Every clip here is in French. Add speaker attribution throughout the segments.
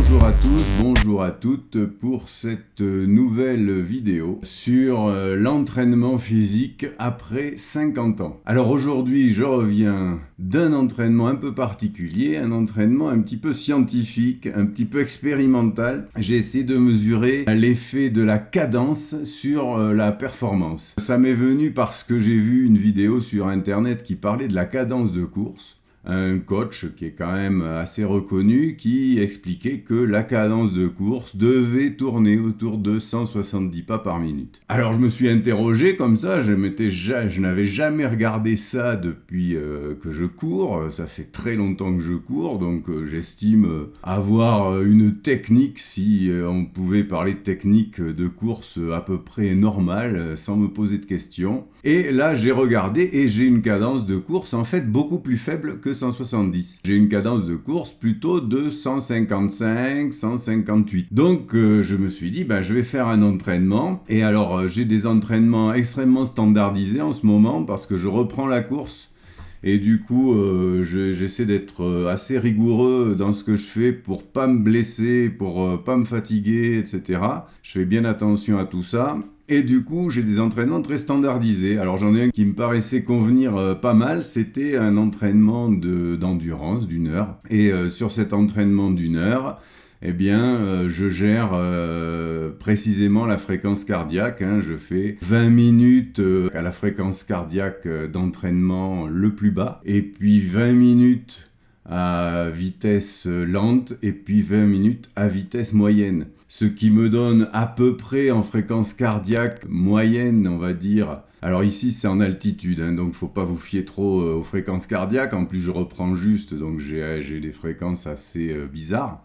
Speaker 1: Bonjour à tous, bonjour à toutes pour cette nouvelle vidéo sur l'entraînement physique après 50 ans. Alors aujourd'hui, je reviens d'un entraînement un peu particulier, un entraînement un petit peu scientifique, un petit peu expérimental. J'ai essayé de mesurer l'effet de la cadence sur la performance. Ça m'est venu parce que j'ai vu une vidéo sur internet qui parlait de la cadence de course. Un coach qui est quand même assez reconnu qui expliquait que la cadence de course devait tourner autour de 170 pas par minute. Alors je me suis interrogé comme ça, je n'avais jamais regardé ça depuis que je cours, ça fait très longtemps que je cours, donc j'estime avoir une technique, si on pouvait parler de technique de course à peu près normale, sans me poser de questions. Et là j'ai regardé et j'ai une cadence de course en fait beaucoup plus faible que 170. J'ai une cadence de course plutôt de 155, 158. Donc je me suis dit, je vais faire un entraînement. Et alors j'ai des entraînements extrêmement standardisés en ce moment parce que je reprends la course. Et du coup, j'essaie d'être assez rigoureux dans ce que je fais pour pas me blesser, pour pas me fatiguer, etc. Je fais bien attention à tout ça. Et du coup, j'ai des entraînements très standardisés. Alors j'en ai un qui me paraissait convenir pas mal, c'était un entraînement d'endurance d'une heure. Et sur cet entraînement d'une heure, je gère précisément la fréquence cardiaque. Je fais 20 minutes à la fréquence cardiaque d'entraînement le plus bas, et puis 20 minutes à vitesse lente, et puis 20 minutes à vitesse moyenne. Ce qui me donne à peu près en fréquence cardiaque moyenne, on va dire. Alors ici c'est en altitude, donc faut pas vous fier trop aux fréquences cardiaques. En plus je reprends juste, donc j'ai des fréquences assez bizarres.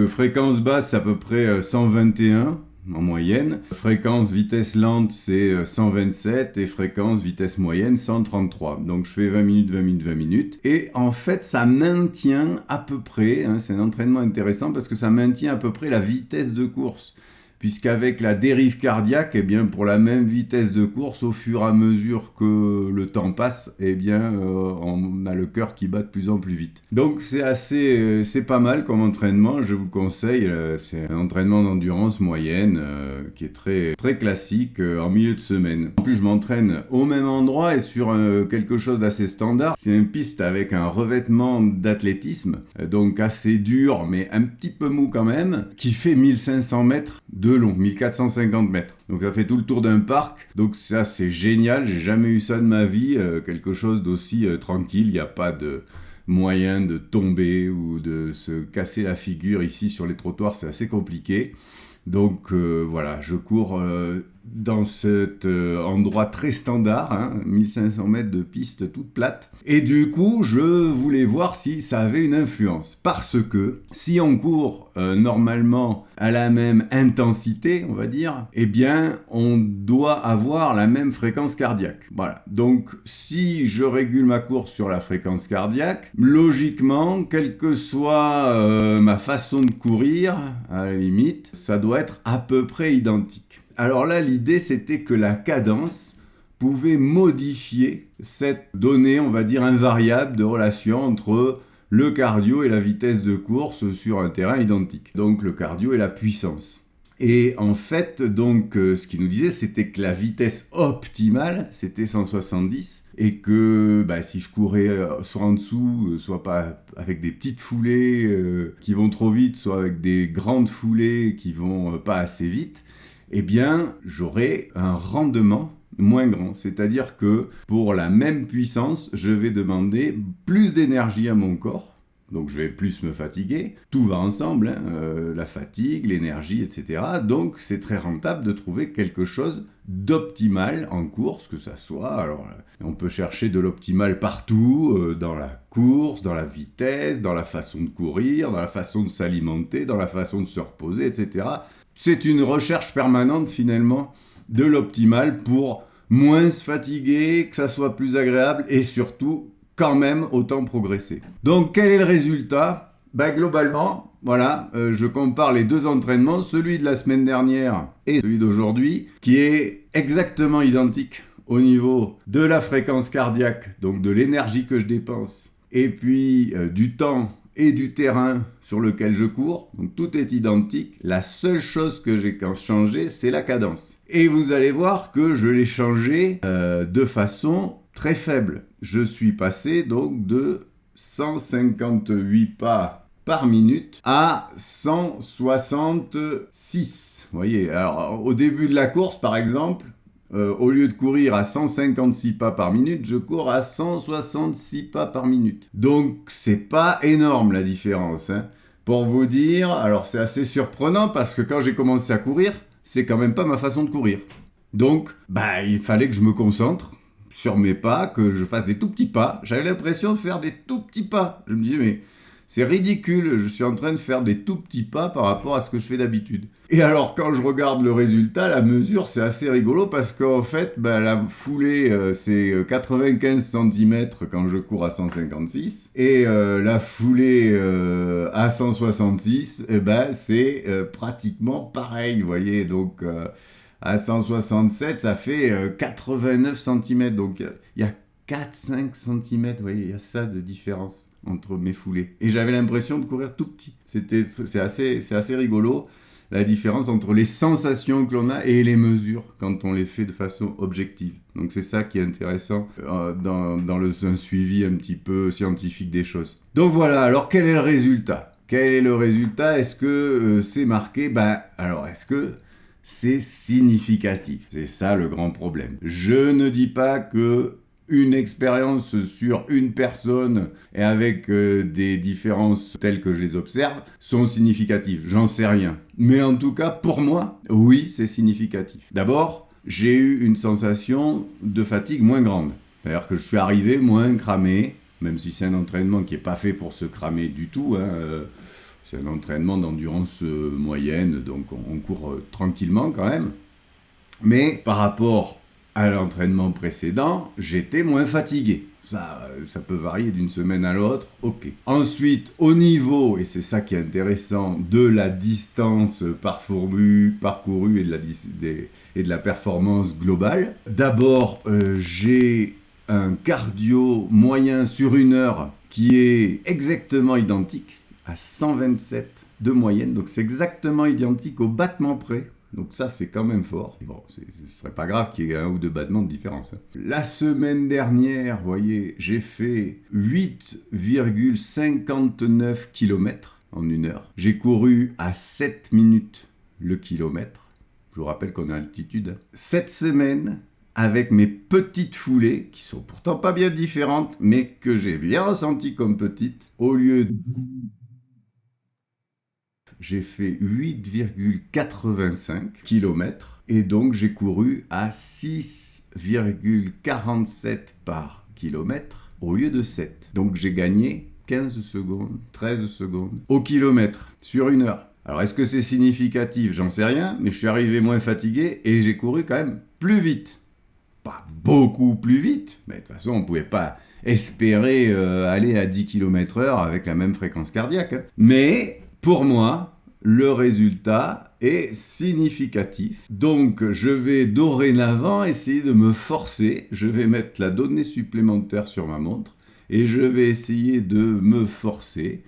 Speaker 1: Fréquence basse c'est à peu près 121 en moyenne. Fréquence vitesse lente c'est 127 et fréquence vitesse moyenne 133. Donc je fais 20 minutes, 20 minutes, 20 minutes. Et en fait ça maintient à peu près, c'est un entraînement intéressant parce que ça maintient à peu près la vitesse de course. Puisqu'avec la dérive cardiaque, pour la même vitesse de course, au fur et à mesure que le temps passe, on a le cœur qui bat de plus en plus vite. Donc c'est pas mal comme entraînement, je vous le conseille. C'est un entraînement d'endurance moyenne qui est très, très classique en milieu de semaine. En plus, je m'entraîne au même endroit et sur quelque chose d'assez standard. C'est une piste avec un revêtement d'athlétisme, donc assez dur, mais un petit peu mou quand même, qui fait 1500 mètres de long, 1450 mètres. Donc ça fait tout le tour d'un parc. Donc ça c'est génial, j'ai jamais eu ça de ma vie, quelque chose d'aussi tranquille. Il n'y a pas de moyen de tomber ou de se casser la figure ici sur les trottoirs, c'est assez compliqué. Donc voilà, je cours dans cet endroit très standard, 1500 mètres de piste toute plate. Et du coup, je voulais voir si ça avait une influence. Parce que si on court normalement à la même intensité, on va dire, on doit avoir la même fréquence cardiaque. Voilà. Donc, si je régule ma course sur la fréquence cardiaque, logiquement, quelle que soit ma façon de courir, à la limite, ça doit être à peu près identique. Alors là, l'idée, c'était que la cadence pouvait modifier cette donnée, on va dire, invariable de relation entre le cardio et la vitesse de course sur un terrain identique. Donc le cardio et la puissance. Et en fait, ce qu'il nous disait, c'était que la vitesse optimale, c'était 170, et que si je courais soit en dessous, soit pas avec des petites foulées qui vont trop vite, soit avec des grandes foulées qui vont pas assez vite, j'aurai un rendement moins grand. C'est-à-dire que pour la même puissance, je vais demander plus d'énergie à mon corps. Donc je vais plus me fatiguer. Tout va ensemble, la fatigue, l'énergie, etc. Donc c'est très rentable de trouver quelque chose d'optimal en course, que ça soit. Alors on peut chercher de l'optimal partout, dans la course, dans la vitesse, dans la façon de courir, dans la façon de s'alimenter, dans la façon de se reposer, etc. C'est une recherche permanente finalement de l'optimal pour moins se fatiguer, que ça soit plus agréable et surtout quand même autant progresser. Donc quel est le résultat ? Globalement, voilà, je compare les deux entraînements, celui de la semaine dernière et celui d'aujourd'hui, qui est exactement identique au niveau de la fréquence cardiaque, donc de l'énergie que je dépense, et puis du temps et du terrain sur lequel je cours, donc tout est identique. La seule chose que j'ai changé, c'est la cadence. Et vous allez voir que je l'ai changé de façon très faible. Je suis passé donc de 158 pas par minute à 166. Vous voyez, alors au début de la course par exemple, au lieu de courir à 156 pas par minute, je cours à 166 pas par minute. Donc c'est pas énorme la différence, hein. Pour vous dire, alors c'est assez surprenant parce que quand j'ai commencé à courir, c'est quand même pas ma façon de courir. Donc, il fallait que je me concentre sur mes pas, que je fasse des tout petits pas. J'avais l'impression de faire des tout petits pas. Je me disais, mais c'est ridicule, je suis en train de faire des tout petits pas par rapport à ce que je fais d'habitude. Et alors, quand je regarde le résultat, la mesure, c'est assez rigolo parce qu'en fait, la foulée, c'est 95 cm quand je cours à 156. Et la foulée à 166, c'est pratiquement pareil, vous voyez. Donc, à 167, ça fait 89 cm. Donc, il y a 4-5 cm, vous voyez, il y a ça de différence entre mes foulées. Et j'avais l'impression de courir tout petit. C'est assez rigolo, la différence entre les sensations que l'on a et les mesures quand on les fait de façon objective. Donc c'est ça qui est intéressant dans un suivi un petit peu scientifique des choses. Donc voilà, alors quel est le résultat ? Quel est le résultat ? Est-ce que c'est marqué ? Alors est-ce que c'est significatif ? C'est ça le grand problème. Je ne dis pas que une expérience sur une personne et avec des différences telles que je les observe sont significatives. J'en sais rien. Mais en tout cas, pour moi, oui, c'est significatif. D'abord, j'ai eu une sensation de fatigue moins grande. C'est-à-dire que je suis arrivé moins cramé, même si c'est un entraînement qui n'est pas fait pour se cramer du tout, hein, c'est un entraînement d'endurance moyenne, donc on court tranquillement quand même. Mais par rapport à l'entraînement précédent, j'étais moins fatigué. Ça peut varier d'une semaine à l'autre, ok. Ensuite, au niveau, et c'est ça qui est intéressant, de la distance parcourue et de la performance globale. D'abord, j'ai un cardio moyen sur une heure qui est exactement identique à 127 de moyenne, donc c'est exactement identique au battement près. Donc ça, c'est quand même fort. Bon, ce serait pas grave qu'il y ait 1 ou 2 battements de différence. La semaine dernière, vous voyez, j'ai fait 8,59 km en une heure. J'ai couru à 7 minutes le kilomètre. Je vous rappelle qu'on est à altitude. Cette semaine, avec mes petites foulées, qui sont pourtant pas bien différentes, mais que j'ai bien ressenties comme petites, au lieu de... J'ai fait 8,85 km et donc j'ai couru à 6,47 par kilomètre au lieu de 7. Donc j'ai gagné 15 secondes, 13 secondes au kilomètre sur une heure. Alors est-ce que c'est significatif ? J'en sais rien, mais je suis arrivé moins fatigué et j'ai couru quand même plus vite. Pas beaucoup plus vite, mais de toute façon on ne pouvait pas espérer aller à 10 km/h avec la même fréquence cardiaque. Hein. Mais pour moi, le résultat est significatif. Donc, je vais dorénavant essayer de me forcer. Je vais mettre la donnée supplémentaire sur ma montre et je vais essayer de me forcer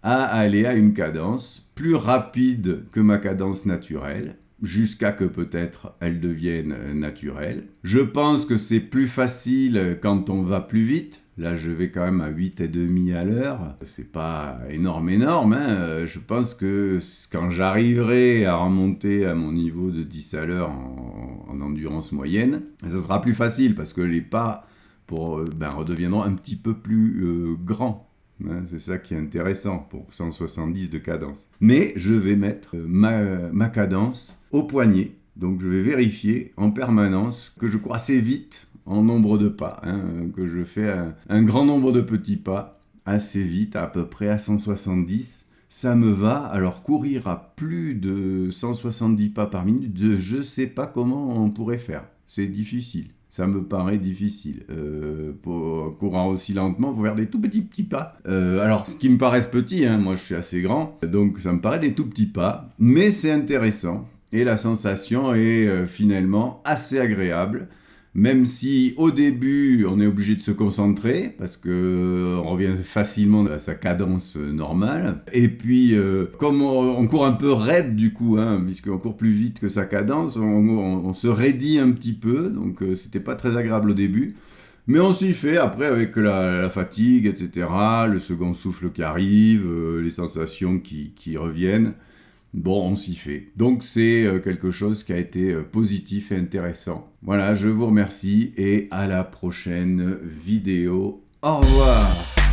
Speaker 1: à aller à une cadence plus rapide que ma cadence naturelle, jusqu'à que peut-être elle devienne naturelle. Je pense que c'est plus facile quand on va plus vite. Là, je vais quand même à 8,5 à l'heure. C'est pas énorme, hein. Je pense que quand j'arriverai à remonter à mon niveau de 10 à l'heure en endurance moyenne, ça sera plus facile parce que les pas redeviendront un petit peu plus grands. Hein, c'est ça qui est intéressant pour 170 de cadence. Mais je vais mettre ma cadence au poignet. Donc je vais vérifier en permanence que je cours assez vite en nombre de pas, hein, que je fais un grand nombre de petits pas assez vite, à peu près à 170. Ça me va. Alors courir à plus de 170 pas par minute, je ne sais pas comment on pourrait faire. C'est difficile. Ça me paraît difficile. Pour courir aussi lentement, il faut faire des tout petits pas. Alors, ce qui me paraissent petits, hein, moi je suis assez grand, donc ça me paraît des tout petits pas, mais c'est intéressant. Et la sensation est finalement assez agréable, même si au début on est obligé de se concentrer parce que on revient facilement à sa cadence normale. Et puis comme on court un peu raide du coup, hein, puisqu'on court plus vite que sa cadence, on se raidit un petit peu, donc c'était pas très agréable au début. Mais on s'y fait après avec la fatigue, etc., le second souffle qui arrive, les sensations qui reviennent. Bon, on s'y fait. Donc c'est quelque chose qui a été positif et intéressant. Voilà, je vous remercie et à la prochaine vidéo. Au revoir!